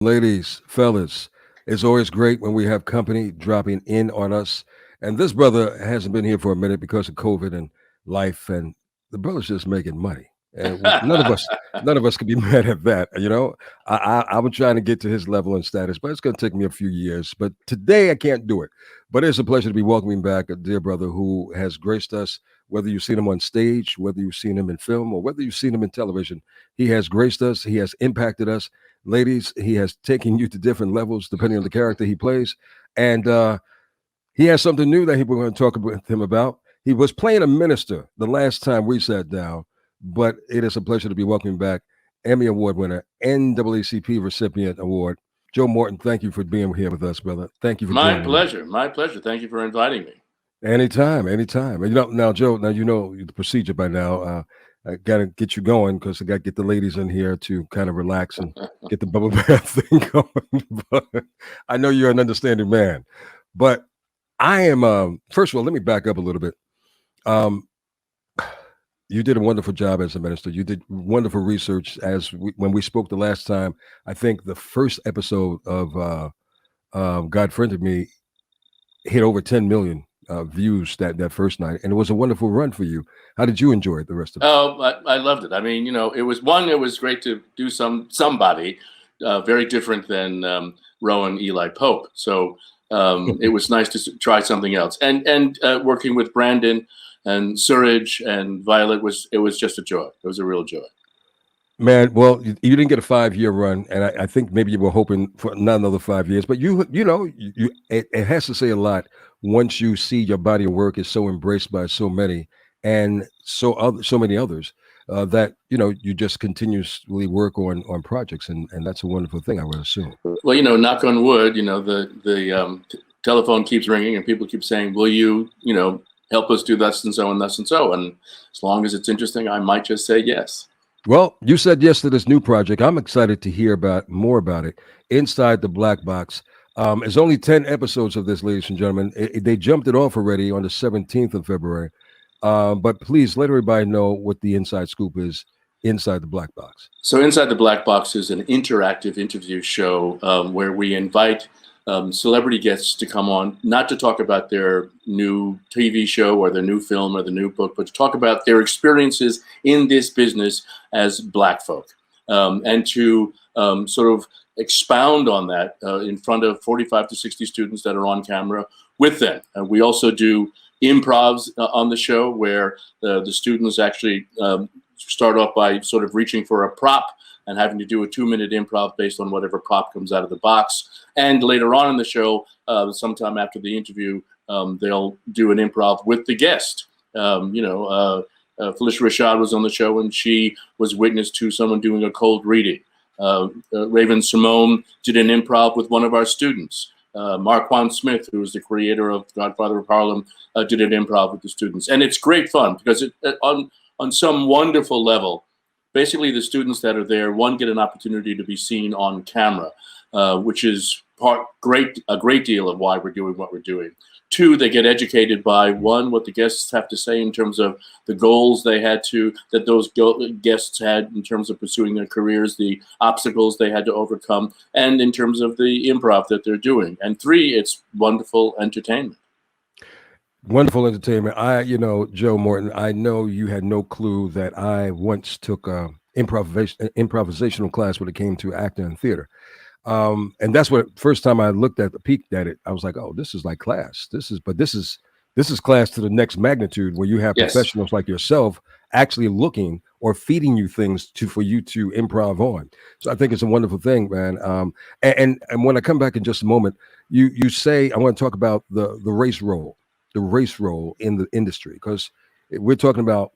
Ladies, fellas, it's always great when we have company dropping in on us. And this brother hasn't been here for a minute because of COVID and life, and the brother's just making money. And none of us can be mad at that. I'm trying to get to his level and status, but it's going to take me a few years. But today I can't do it. But it's a pleasure to be welcoming back a dear brother who has graced us. Whether you've seen him on stage, whether you've seen him in film, or whether you've seen him in television, he has graced us. He has impacted us. Ladies, he has taken you to different levels depending on the character he plays. And he has something new that we're going to talk with him about. He was playing a minister the last time we sat down, but it is a pleasure to be welcoming back Emmy Award winner, NAACP recipient award, Joe Morton. Thank you for being here with us, brother. Thank you for My joining me. pleasure. My pleasure. Thank you for inviting me. Anytime, anytime. And now, Joe, now you know the procedure by now. I got to get you going because I got to get the ladies in here to kind of relax and get the bubble bath thing going. But I know you're an understanding man. But I am, first of all, let me back up a little bit. Um, you did a wonderful job as a minister. You did wonderful research when we spoke the last time. I think the first episode of God Friended Me hit over 10 million views that first night, and it was a wonderful run for you. How did you enjoy it the rest of it? Oh, I loved it. I mean, it was great to do somebody very different than Rowan Eli Pope. So it was nice to try something else. And working with Brandon and Surridge and Violet was just a joy. It was a real joy. Man, well, you didn't get a 5-year run, and I think maybe you were hoping for not another 5 years. But it has to say a lot once you see your body of work is so embraced by so many and so many others that you just continuously work on projects, and that's a wonderful thing, I would assume. Well, knock on wood, the telephone keeps ringing and people keep saying, "Will you, help us do thus and so and thus and so?" And as long as it's interesting, I might just say yes. Well, you said yes to this new project. I'm excited to hear more about it. Inside the Black Box. There's only 10 episodes of this, ladies and gentlemen. They jumped it off already on the 17th of February. But please let everybody know what the inside scoop is inside the Black Box. So Inside the Black Box is an interactive interview show where we invite celebrity guests to come on, not to talk about their new TV show or their new film or the new book, but to talk about their experiences in this business as Black folk, and to sort of expound on that in front of 45 to 60 students that are on camera with them. We also do improvs on the show where the students actually start off by sort of reaching for a prop and having to do a 2-minute improv based on whatever prop comes out of the box. And later on in the show, sometime after the interview, they'll do an improv with the guest. Felicia Rashad was on the show and she was witness to someone doing a cold reading. Raven Simone did an improv with one of our students. Marquand Smith, who is the creator of Godfather of Harlem, did an improv with the students. And it's great fun because on some wonderful level, basically the students that are there, one, get an opportunity to be seen on camera, which is a great deal of why we're doing what we're doing. Two, they get educated by, one, what the guests have to say in terms of the goals that those guests had in terms of pursuing their careers, the obstacles they had to overcome, and in terms of the improv that they're doing. And three, it's wonderful entertainment. Wonderful entertainment. Joe Morton, I know you had no clue that I once took a improvisational class when it came to acting and theater. And that's what first time I peeked at it, I was like, oh, this is like class. This is class to the next magnitude where you have professionals like yourself actually looking or feeding you things for you to improv on. So I think it's a wonderful thing, man. And when I come back in just a moment, you say I want to talk about the race role in the industry, because we're talking about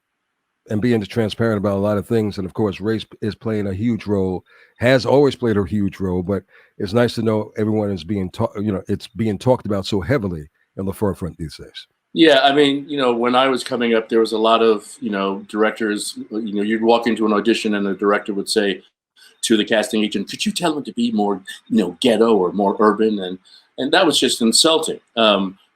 and being transparent about a lot of things. And of course, race is playing a huge role, has always played a huge role, but it's nice to know everyone is being it's being talked about so heavily in the forefront these days. Yeah, I mean, when I was coming up, there was a lot of, directors, you'd walk into an audition and the director would say to the casting agent, could you tell them to be more, ghetto or more urban? And that was just insulting.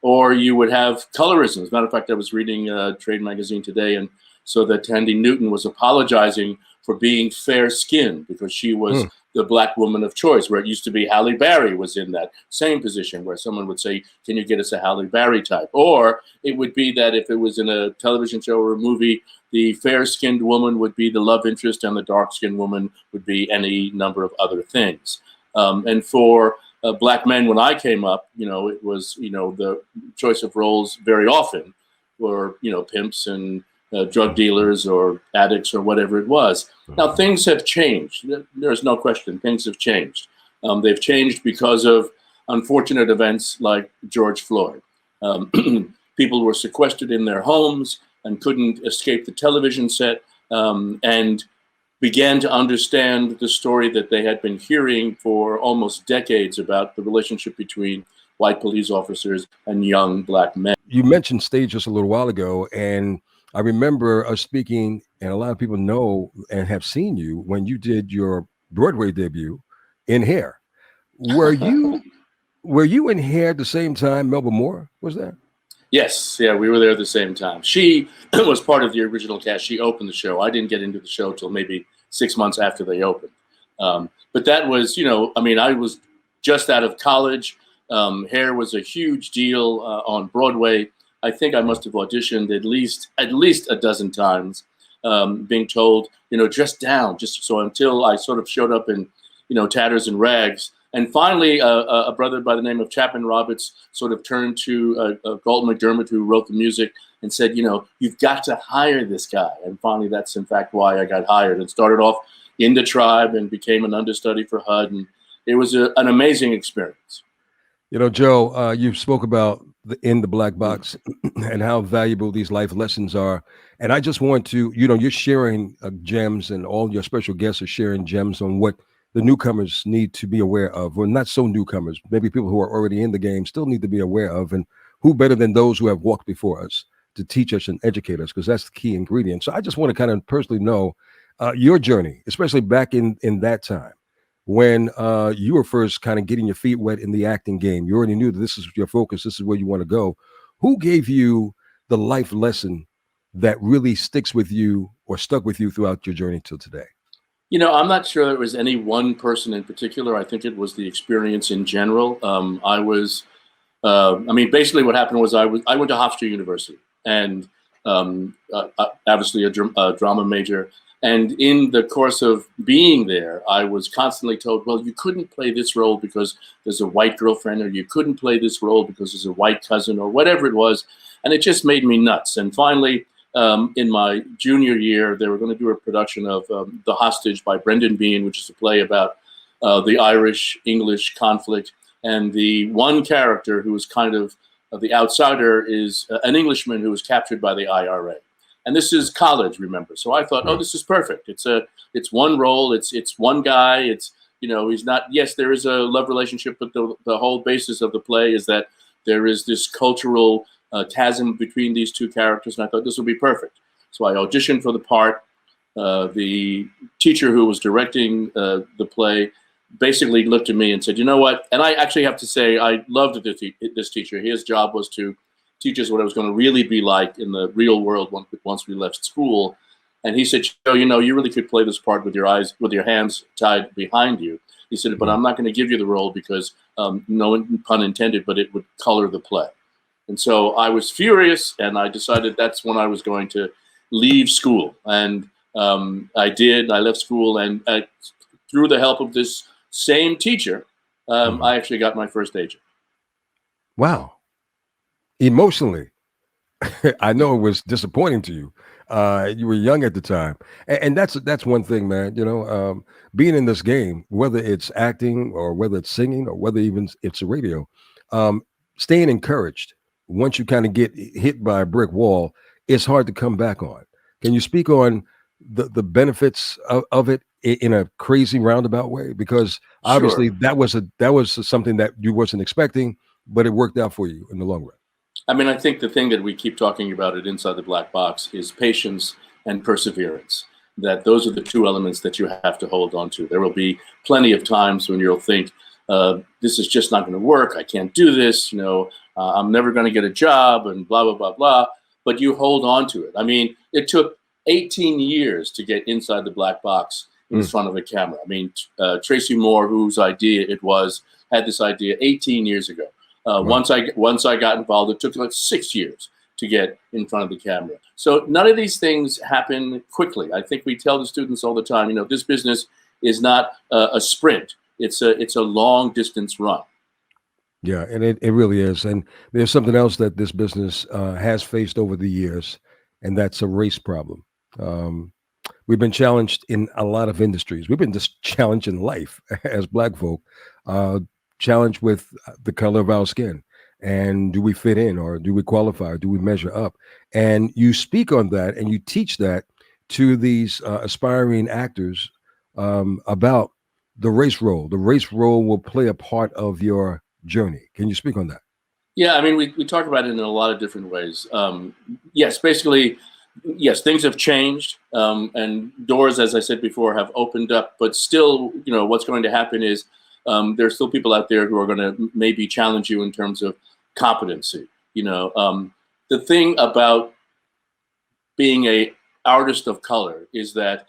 Or you would have colorism. As a matter of fact, I was reading Trade Magazine today, and so that Tandy Newton was apologizing for being fair-skinned because she was the black woman of choice, where it used to be Halle Berry was in that same position, where someone would say, can you get us a Halle Berry type? Or it would be that if it was in a television show or a movie, the fair-skinned woman would be the love interest and the dark-skinned woman would be any number of other things. And for black men, when I came up, it was, the choice of roles very often were, pimps and drug dealers or addicts or whatever it was. Now, things have changed. There's no question. Things have changed. They've changed because of unfortunate events like George Floyd. People were sequestered in their homes and couldn't escape the television set, and began to understand the story that they had been hearing for almost decades about the relationship between white police officers and young black men. You mentioned stage just a little while ago, and I remember us speaking, and a lot of people know and have seen you when you did your Broadway debut in Hair. Were you in Hair at the same time Melba Moore was there? Yes, yeah, we were there at the same time. She was part of the original cast. She opened the show. I didn't get into the show till maybe 6 months after they opened. But that was, I was just out of college. Hair was a huge deal on Broadway. I think I must have auditioned at least a dozen times, being told, dress down, just so until I sort of showed up in, tatters and rags. And finally, a brother by the name of Chapman Roberts sort of turned to Galton McDermott, who wrote the music, and said, you've got to hire this guy. And finally, that's in fact why I got hired. It started off in the Tribe and became an understudy for HUD. And it was an amazing experience. Joe, you spoke about in the black box and how valuable these life lessons are. And I just want to, you're sharing gems, and all your special guests are sharing gems on what the newcomers need to be aware of, or not so newcomers, maybe people who are already in the game still need to be aware of. And who better than those who have walked before us to teach us and educate us, because that's the key ingredient. So I just want to kind of personally know your journey, especially back in that time when you were first kind of getting your feet wet in the acting game. You already knew that this is your focus, this is where you want to go. Who gave you the life lesson that really sticks with you or stuck with you throughout your journey till today? I'm not sure there was any one person in particular. I think it was the experience in general. Basically what happened was I went to Hofstra University, and obviously a drama major. And in the course of being there, I was constantly told, well, you couldn't play this role because there's a white girlfriend, or you couldn't play this role because there's a white cousin, or whatever it was. And it just made me nuts. And finally, in my junior year, they were going to do a production of The Hostage by Brendan Behan, which is a play about the Irish-English conflict. And the one character who was kind of the outsider is an Englishman who was captured by the IRA. And this is college, remember. So I thought, oh, this is perfect. It's one role. It's one guy. He's not, yes, there is a love relationship, but the whole basis of the play is that there is this cultural chasm between these two characters. And I thought this would be perfect. So I auditioned for the part. The teacher who was directing the play basically looked at me and said, you know what? And I actually have to say, I loved this teacher. His job was to teach us what it was going to really be like in the real world once we left school. And he said, Joe, you really could play this part with your hands tied behind you. He said, but I'm not going to give you the role because, no pun intended, but it would color the play. And so I was furious, and I decided that's when I was going to leave school. And I did. I left school, and through the help of this same teacher, I actually got my first agent. Wow. Emotionally, I know it was disappointing to you. You were young at the time, and that's one thing, man. Being in this game, whether it's acting or whether it's singing or whether even it's a radio, staying encouraged once you kind of get hit by a brick wall, it's hard to come back on. Can you speak on the benefits of it in a crazy roundabout way? Because obviously that was something that you wasn't expecting, but it worked out for you in the long run. I think the thing that we keep talking about at Inside the Black Box is patience and perseverance. That those are the two elements that you have to hold on to. There will be plenty of times when you'll think, this is just not going to work. I can't do this. I'm never going to get a job and blah, blah, blah, blah. But you hold on to it. It took 18 years to get Inside the Black Box in front of a camera. I mean, Tracy Moore, whose idea it was, had this idea 18 years ago. Wow. Once I got involved, it took like 6 years to get in front of the camera. So none of these things happen quickly. I think we tell the students all the time, this business is not a sprint. It's a long distance run. Yeah, and it really is. And there's something else that this business has faced over the years, and that's a race problem. Um, we've been challenged in a lot of industries. We've been just challenged in life as Black folk, uh, challenged with the color of our skin. And do we fit in, or do we qualify, or do we measure up? And you speak on that and you teach that to these aspiring actors about the race role. The race role will play a part of your journey. Can you speak on that? Yeah, I mean, we talk about it in a lot of different ways. Yes, basically, yes, things have changed, and doors, as I said before, have opened up. But still, what's going to happen is there's still people out there who are going to maybe challenge you in terms of competency. The thing about being a artist of color is that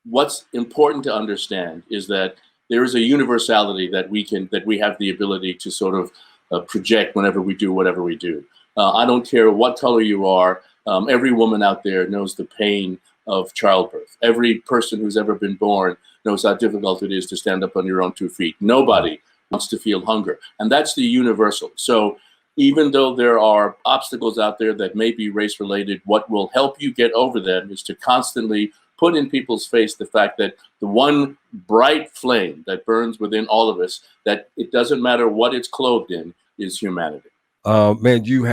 what's important to understand is that there is a universality that we have the ability to sort of project whenever we do whatever we do. I don't care what color you are. Every woman out there knows the pain of childbirth. Every person who's ever been born knows how difficult it is to stand up on your own 2 feet. Nobody wants to feel hunger, and that's the universal. So even though there are obstacles out there that may be race related, what will help you get over them is to constantly put in people's face the fact that the one bright flame that burns within all of us, that it doesn't matter what it's clothed in, is humanity. Man, you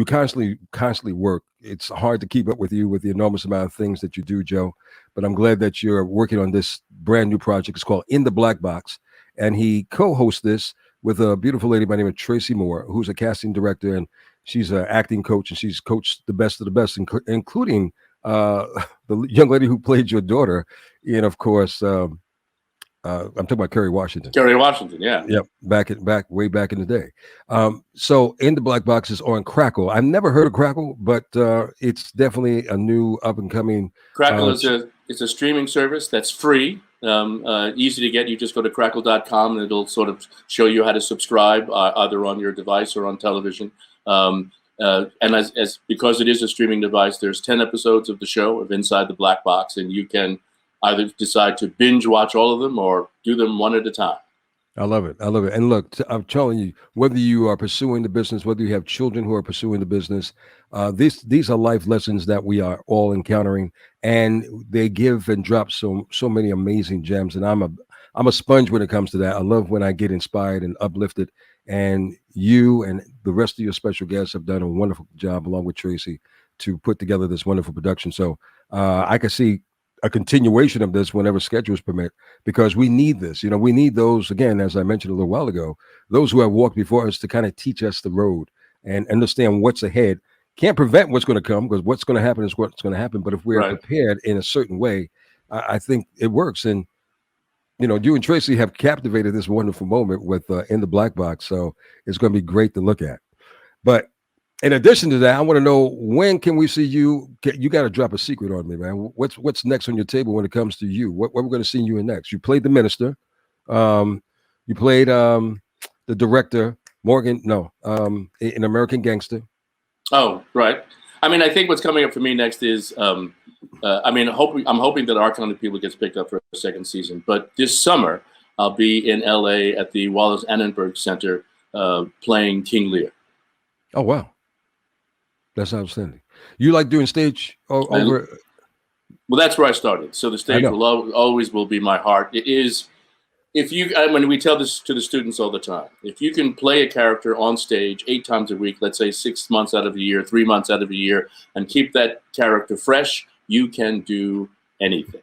constantly work. It's hard to keep up with you with the enormous amount of things that you do, Joe. But I'm glad that you're working on this brand new project. It's called In the Black Box, and he co-hosts this with a beautiful lady by the name of Tracy Moore, who's a casting director, and she's an acting coach, and she's coached the best of the best, including the young lady who played your daughter, and of course, I'm talking about Kerry Washington. Kerry Washington, yeah. Yep, way back in the day. So, In the Black Box is on Crackle. I've never heard of Crackle, but it's definitely a new up and coming. Crackle is a streaming service that's free, easy to get. You just go to crackle.com and it'll sort of show you how to subscribe either on your device or on television. And as because it is a streaming device, there's 10 episodes of the show of Inside the Black Box, and you can either decide to binge watch all of them or do them one at a time. I love it. And look, I'm telling you, whether you are pursuing the business, whether you have children who are pursuing the business, these are life lessons that we are all encountering, and they give and drop so many amazing gems. And I'm a sponge when it comes to that. I love when I get inspired and uplifted. And you and the rest of your special guests have done a wonderful job, along with Tracy, to put together this wonderful production. So I can see a continuation of this whenever schedules permit, because we need this. We need those, again, as I mentioned a little while ago, those who have walked before us to kind of teach us the road and understand what's ahead. Can't prevent what's going to come, because what's going to happen is what's going to happen. But if we're prepared in a certain way, I think it works. And you and Tracy have captivated this wonderful moment with In the Black Box. So it's going to be great to look at. But in addition to that, I want to know, when can we see you? You got to drop a secret on me, man. What's next on your table when it comes to you? What we're going to see you in next? You played the minister. You played the director, Morgan. No, in American Gangster. Oh, right. I mean, I think what's coming up for me next is, I'm hoping that Our Kind of People gets picked up for a second season. But this summer, I'll be in LA at the Wallace Annenberg Center playing King Lear. Oh, wow. That's outstanding. You like doing stage over? Well, that's where I started. So the stage always will be my heart. It is, when we tell this to the students all the time, if you can play a character on stage 8 times a week, let's say 6 months out of a year, 3 months out of a year, and keep that character fresh, you can do anything.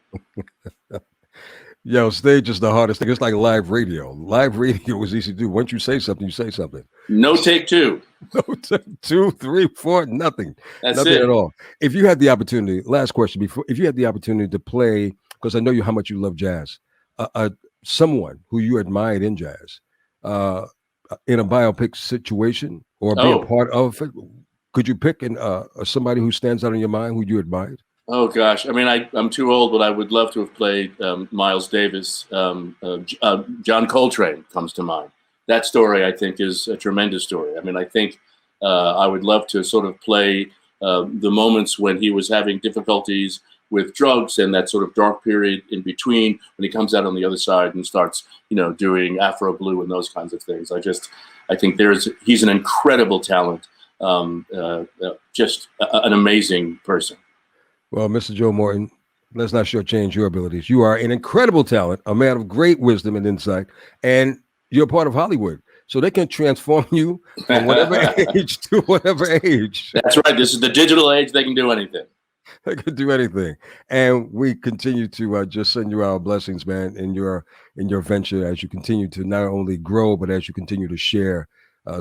Yo, stage is the hardest thing. It's like live radio. Live radio is easy to do. Once you say something, you say something. No take two. No take 2, 3, 4, nothing. That's nothing it. at all. If you had the opportunity, last question, if you had the opportunity to play, because I know how much you love jazz, someone who you admired in jazz, in a biopic situation, or be a part of it, could you pick somebody who stands out in your mind who you admired? Oh gosh, I mean, I'm too old, but I would love to have played Miles Davis. John Coltrane comes to mind. That story, I think, is a tremendous story. I mean, I think I would love to sort of play the moments when he was having difficulties with drugs and that sort of dark period in between when he comes out on the other side and starts, doing Afro Blue and those kinds of things. I think he's an incredible talent, just an amazing person. Well, Mr. Joe Morton, let's not shortchange your abilities. You are an incredible talent, a man of great wisdom and insight, and you're part of Hollywood. So they can transform you from whatever age to whatever age. That's right. This is the digital age. They can do anything. They can do anything. And we continue to just send you our blessings, man, in your venture as you continue to not only grow, but as you continue to share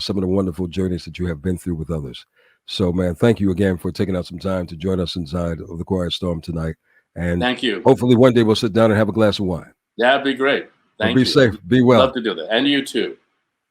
some of the wonderful journeys that you have been through with others. So, man, thank you again for taking out some time to join us inside of the Quiet Storm tonight. And thank you. Hopefully one day we'll sit down and have a glass of wine. That'd be great. Thank you. Be safe. Be well. Love to do that. And you too.